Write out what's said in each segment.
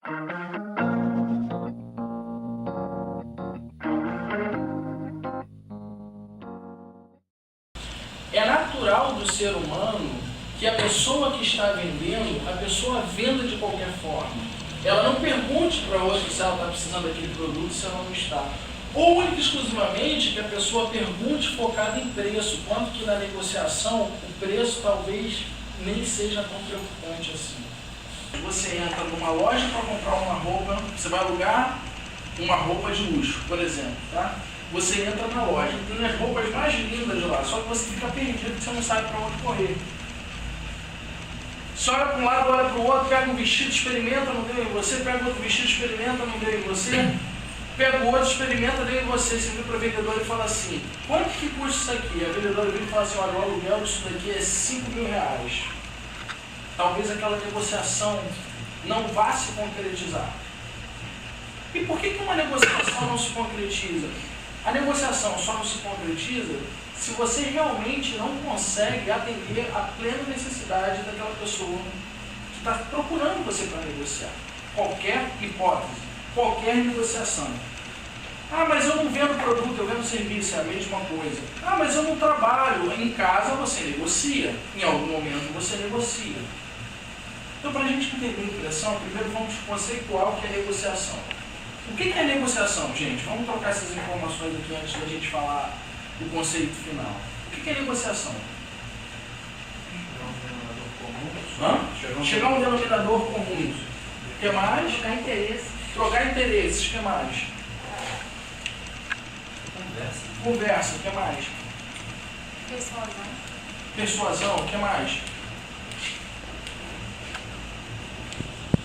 É natural do ser humano que a pessoa que está vendendo, a pessoa venda de qualquer forma. Ela não pergunte para a outra se ela está precisando daquele produto, se ela não está. Ou única e exclusivamente que a pessoa pergunte focada em preço, quanto que na negociação o preço talvez nem seja tão preocupante assim. Você entra numa loja para comprar uma roupa, você vai alugar uma roupa de luxo, por exemplo, tá? Você entra na loja, tem as roupas mais lindas de lá, só que você fica perdido, porque você não sabe para onde correr. Você olha para um lado, olha para o outro, pega um vestido, experimenta, não deu em você, pega outro vestido, experimenta, não deu em você, pega o outro, experimenta, deu em você. Você vira para o vendedor e fala assim, quanto que custa isso aqui? A vendedora vira e fala assim, olha, o aluguel disso daqui é R$5.000. Talvez aquela negociação não vá se concretizar. E por que uma negociação não se concretiza? A negociação só não se concretiza se você realmente não consegue atender a plena necessidade daquela pessoa que está procurando você para negociar. Qualquer hipótese, qualquer negociação. Ah, mas eu não vendo produto, eu vendo serviço, é a mesma coisa. Ah, mas eu não trabalho. Em casa você negocia, em algum momento você negocia. Então, para a gente entender a impressão, primeiro vamos conceituar o que é negociação. O que é negociação, gente? Vamos trocar essas informações aqui antes da gente falar do conceito final. O que é negociação? Chegar a um denominador comum. O que mais? Trocar interesse. Trocar interesses. O que mais? Conversa. O que mais? Persuasão. O que mais?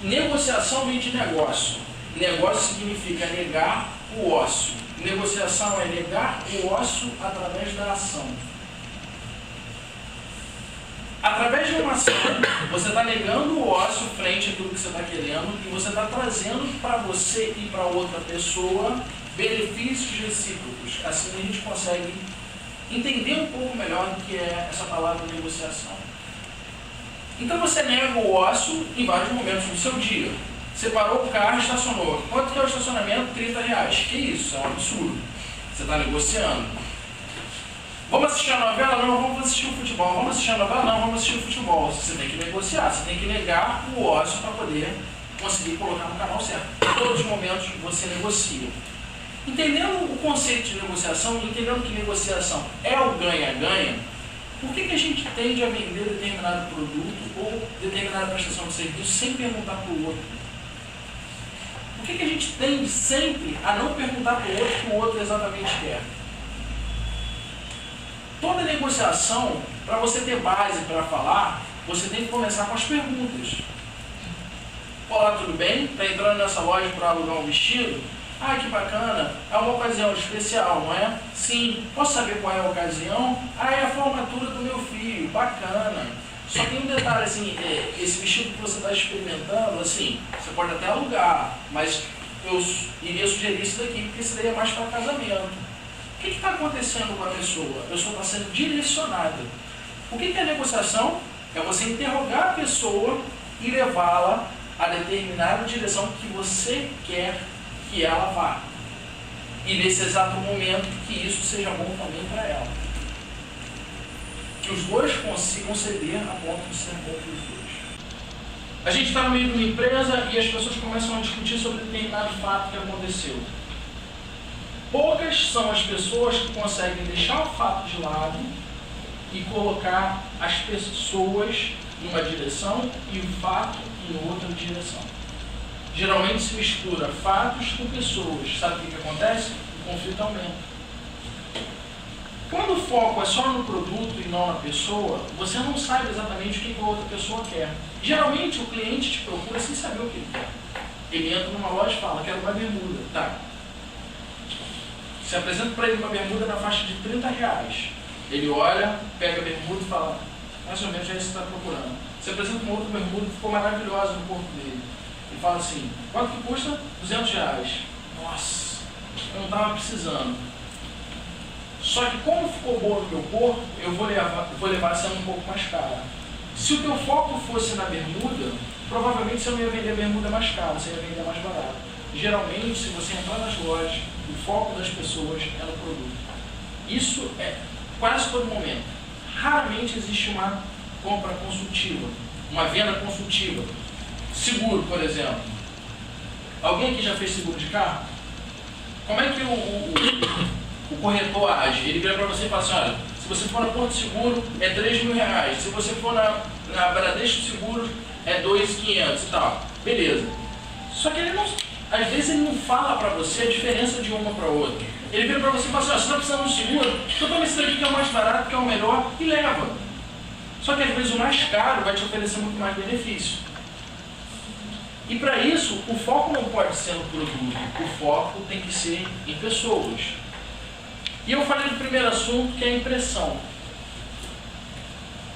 Negociação vem de negócio. Negócio significa negar o ócio. Negociação é negar o ócio através da ação. Através de uma ação, você está negando o ócio frente àquilo que você está querendo e você está trazendo para você e para outra pessoa benefícios recíprocos. Assim a gente consegue entender um pouco melhor do que é essa palavra negociação. Então você nega o ócio em vários momentos do seu dia. Você parou o carro e estacionou. Quanto que é o estacionamento? R$30. Que isso? É um absurdo. Você está negociando. Vamos assistir a novela? Não, vamos assistir o futebol. Vamos assistir a novela? Não, vamos assistir o futebol. Você tem que negociar, você tem que negar o ócio para poder conseguir colocar no canal certo. Em todos os momentos você negocia. Entendendo o conceito de negociação, entendendo que negociação é o ganha-ganha, por que a gente tende a vender determinado produto ou determinada prestação de serviço sem perguntar para o outro? Por que a gente tende sempre a não perguntar para o outro o que o outro exatamente quer? Toda negociação, para você ter base para falar, você tem que começar com as perguntas. Olá, tudo bem? Está entrando nessa loja para alugar um vestido? Ah, que bacana. É uma ocasião especial, não é? Sim. Posso saber qual é a ocasião? Ah, é a formatura do meu filho. Bacana. Só tem um detalhe, assim, esse vestido que você está experimentando, assim, você pode até alugar, mas eu iria sugerir isso daqui, porque isso daí é mais para casamento. O que está acontecendo com a pessoa? A pessoa está sendo direcionada. O que é negociação? É você interrogar a pessoa e levá-la a determinada direção que você quer que ela vá. E nesse exato momento que isso seja bom também para ela. Que os dois consigam ceder a ponto de ser bom para os dois. A gente está no meio de uma empresa e as pessoas começam a discutir sobre determinado fato que aconteceu. Poucas são as pessoas que conseguem deixar o fato de lado e colocar as pessoas numa direção e o fato em outra direção. Geralmente se mistura fatos com pessoas. Sabe o que acontece? O conflito aumenta. Quando o foco é só no produto e não na pessoa, você não sabe exatamente o que a outra pessoa quer. Geralmente o cliente te procura sem saber o que ele quer. Ele entra numa loja e fala, quero uma bermuda. Tá. Você apresenta para ele uma bermuda na faixa de R$30. Ele olha, pega a bermuda e fala, mais ou menos é isso que você está procurando. Você apresenta uma outra bermuda que ficou maravilhosa no corpo dele. Ele fala assim, quanto que custa? R$200. Nossa, eu não estava precisando. Só que como ficou boa no meu corpo, eu vou levar sendo um pouco mais cara. Se o teu foco fosse na bermuda, provavelmente você não ia vender bermuda mais cara, você ia vender mais barato. Geralmente, se você entrar nas lojas, o foco das pessoas é no produto. Isso é quase todo momento. Raramente existe uma compra consultiva, uma venda consultiva. Seguro, por exemplo. Alguém aqui já fez seguro de carro? Como é que o corretor age? Ele vira para você e fala assim, olha, se você for na Porto Seguro, é R$3.000. Se você for na Bradesco Seguros, é 2.500 e tal. Beleza. Só que ele não, às vezes ele não fala para você a diferença de uma para outra. Ele vira para você e fala assim, ó, você está precisando de um seguro, então toma esse daqui que é o mais barato, que é o melhor, e leva. Só que às vezes o mais caro vai te oferecer muito mais benefício. E para isso, o foco não pode ser no produto, o foco tem que ser em pessoas. E eu falei do primeiro assunto, que é a impressão.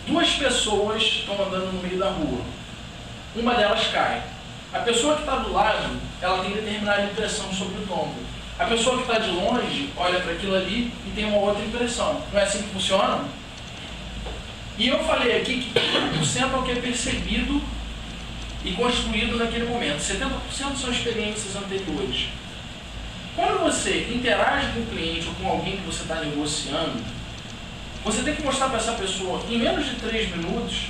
Duas pessoas estão andando no meio da rua. Uma delas cai. A pessoa que está do lado, ela tem determinada impressão sobre o tombo. A pessoa que está de longe olha para aquilo ali e tem uma outra impressão. Não é assim que funciona? E eu falei aqui que 30% é o que é percebido e construído naquele momento. 70% são experiências anteriores. Quando você interage com o cliente ou com alguém que você está negociando, você tem que mostrar para essa pessoa, em menos de 3 minutos,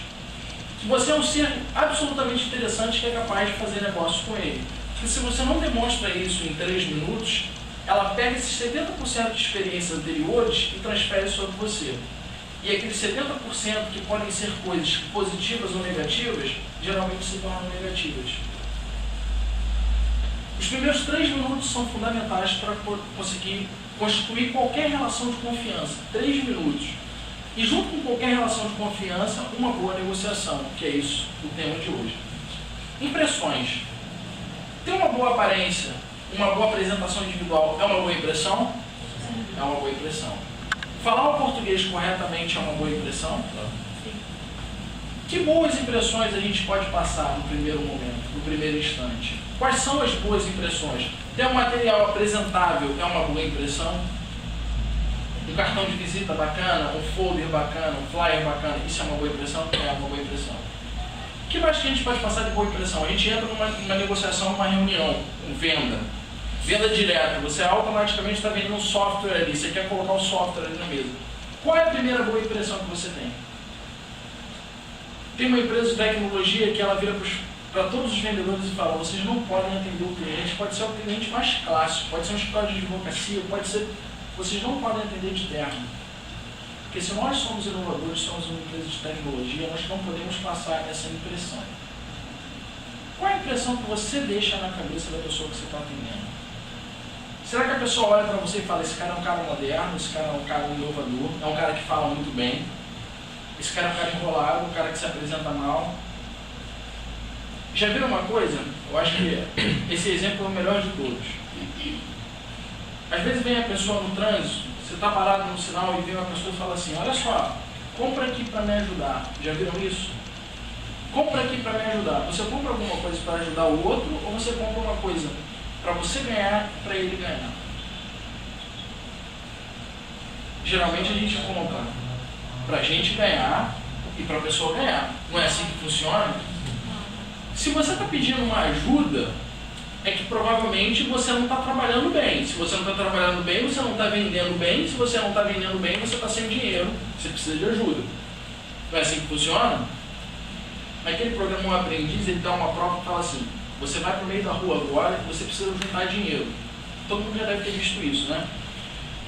que você é um ser absolutamente interessante que é capaz de fazer negócio com ele. Porque se você não demonstra isso em 3 minutos, ela pega esses 70% de experiências anteriores e transfere sobre você. E aqueles 70% que podem ser coisas positivas ou negativas, geralmente se tornam negativas. Os primeiros 3 minutos são fundamentais para conseguir construir qualquer relação de confiança. 3 minutos. E junto com qualquer relação de confiança, uma boa negociação, que é isso, o tema de hoje. Impressões. Ter uma boa aparência, uma boa apresentação individual é uma boa impressão? É uma boa impressão. Falar o português corretamente é uma boa impressão? Que boas impressões a gente pode passar no primeiro momento, no primeiro instante? Quais são as boas impressões? Ter um material apresentável é uma boa impressão? Um cartão de visita bacana, um folder bacana, um flyer bacana, isso é uma boa impressão? É uma boa impressão. O que mais que a gente pode passar de boa impressão? A gente entra numa negociação, numa reunião, com venda. Venda direta, você automaticamente está vendendo um software ali, você quer colocar o software ali na mesa. Qual é a primeira boa impressão que você tem? Tem uma empresa de tecnologia que ela vira para todos os vendedores e fala, vocês não podem atender o cliente, pode ser o cliente mais clássico, pode ser um escritório de advocacia, pode ser, vocês não podem atender de terno. Porque se nós somos inovadores, somos uma empresa de tecnologia, nós não podemos passar essa impressão. Qual é a impressão que você deixa na cabeça da pessoa que você está atendendo? Será que a pessoa olha para você e fala, esse cara é um cara moderno, esse cara é um cara inovador, é um cara que fala muito bem, esse cara é um cara enrolado, um cara que se apresenta mal? Já viram uma coisa? Eu acho que esse exemplo é o melhor de todos. Às vezes vem a pessoa no trânsito, você está parado no sinal e vem uma pessoa e fala assim, olha só, compra aqui para me ajudar. Já viram isso? Compra aqui para me ajudar. Você compra alguma coisa para ajudar o outro ou você compra uma coisa para você ganhar e para ele ganhar? Geralmente a gente compra para a gente ganhar e para a pessoa ganhar. Não é assim que funciona? Se você está pedindo uma ajuda, é que provavelmente você não está trabalhando bem. Se você não está trabalhando bem, você não está vendendo bem. Se você não está vendendo bem, você está sem dinheiro. Você precisa de ajuda. Não é assim que funciona? Naquele programa Um Aprendiz, ele dá uma prova e fala assim, você vai para o meio da rua agora e você precisa juntar dinheiro. Todo mundo já deve ter visto isso, né?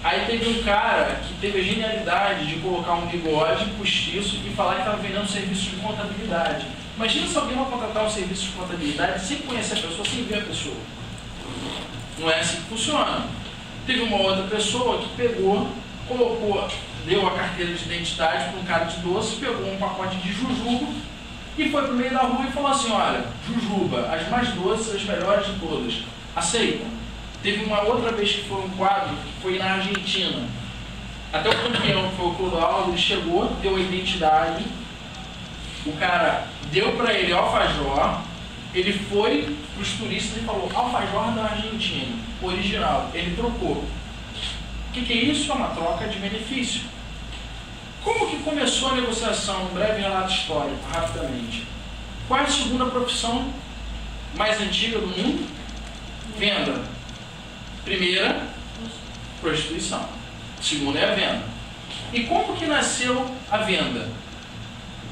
Aí teve um cara que teve a genialidade de colocar um bigode postiço e falar que estava vendendo serviço de contabilidade. Imagina se alguém vai contratar um serviço de contabilidade sem conhecer a pessoa, sem ver a pessoa. Não é assim que funciona. Teve uma outra pessoa que pegou, colocou, deu a carteira de identidade para um cara de doce, pegou um pacote de jujuba e foi para o meio da rua e falou assim, olha, jujuba, as mais doces, as melhores de todas, aceitam? Teve uma outra vez que foi um quadro, que foi na Argentina. Até o campeão, que foi o Clodoaldo, ele chegou, deu a identidade, o cara deu para ele alfajor, ele foi para os turistas e falou, alfajor da Argentina, original, ele trocou. O que é isso? É uma troca de benefício. Como que começou a negociação? Um breve relato histórico, rapidamente. Qual é a segunda profissão mais antiga do mundo? Venda. Primeira, prostituição. Segunda é a venda. E como que nasceu a venda?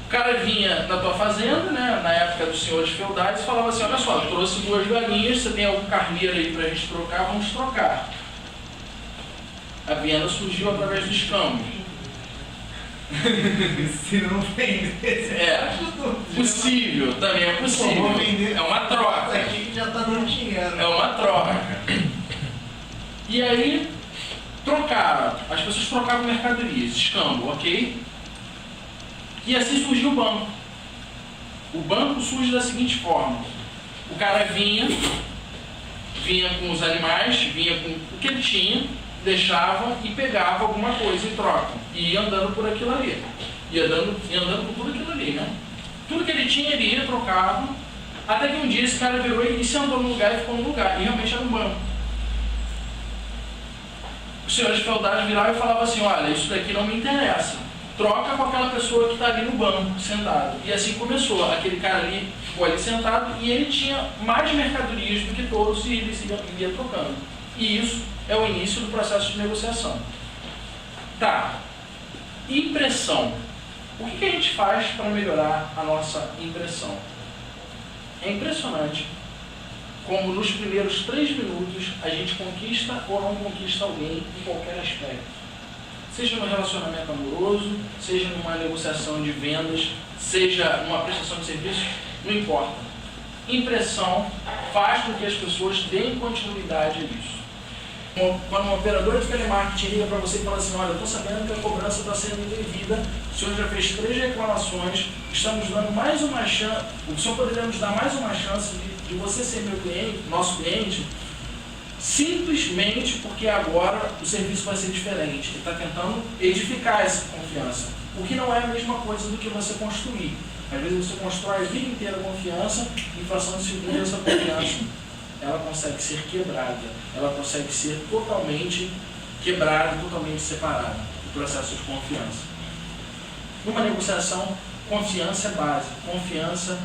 O cara vinha na tua fazenda, né, na época dos senhores feudais, e falava assim: olha só, trouxe 2 galinhas, você tem algum carneiro aí para a gente trocar, vamos trocar. A venda surgiu através dos câmbios. Se não vendesse, possível, também é possível. É uma troca. Isso aqui que já está dando dinheiro. É uma troca. E aí, trocaram. As pessoas trocavam mercadorias, escambo, ok? E assim surgiu o banco. O banco surge da seguinte forma: o cara vinha com os animais, vinha com o que ele tinha, deixava e pegava alguma coisa em troca. E ia andando por aquilo ali. Ia andando por tudo aquilo ali, né? Tudo que ele tinha, ele ia, trocava. Até que um dia esse cara virou e sentou no lugar e ficou no lugar. E realmente era um banco. Os senhores feudais viravam e falavam assim: olha, isso daqui não me interessa. Troca com aquela pessoa que está ali no banco, sentado. E assim começou. Aquele cara ali ficou ali sentado e ele tinha mais mercadorias do que todos e ele ia trocando. E isso é o início do processo de negociação. Tá. Impressão. O que a gente faz para melhorar a nossa impressão? É impressionante como nos primeiros 3 minutos a gente conquista ou não conquista alguém em qualquer aspecto. Seja no relacionamento amoroso, seja numa negociação de vendas, seja numa prestação de serviços, não importa. Impressão faz com que as pessoas deem continuidade a isso. Quando um operador de telemarketing liga para você e fala assim: olha, eu estou sabendo que a cobrança está sendo indevida, o senhor já fez 3 reclamações, estamos dando mais uma chance, o senhor poderia nos dar mais uma chance de você ser meu cliente, nosso cliente, simplesmente porque agora o serviço vai ser diferente. Ele está tentando edificar essa confiança, o que não é a mesma coisa do que você construir. Às vezes você constrói a vida inteira a confiança, e em fração de segundo essa confiança ela consegue ser quebrada, ela consegue ser totalmente quebrada, totalmente separada do processo de confiança. Numa negociação, confiança é base. Confiança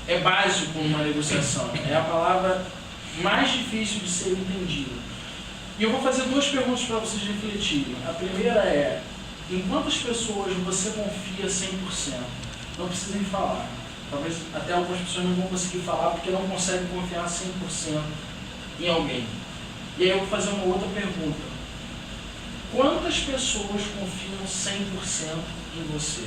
é básico numa negociação. É a palavra mais difícil de ser entendida. E eu vou fazer 2 perguntas para vocês refletirem. A primeira é: em quantas pessoas você confia 100%? Não precisem falar. Talvez até algumas pessoas não vão conseguir falar porque não conseguem confiar 100% em alguém. E aí eu vou fazer uma outra pergunta: quantas pessoas confiam 100% em você?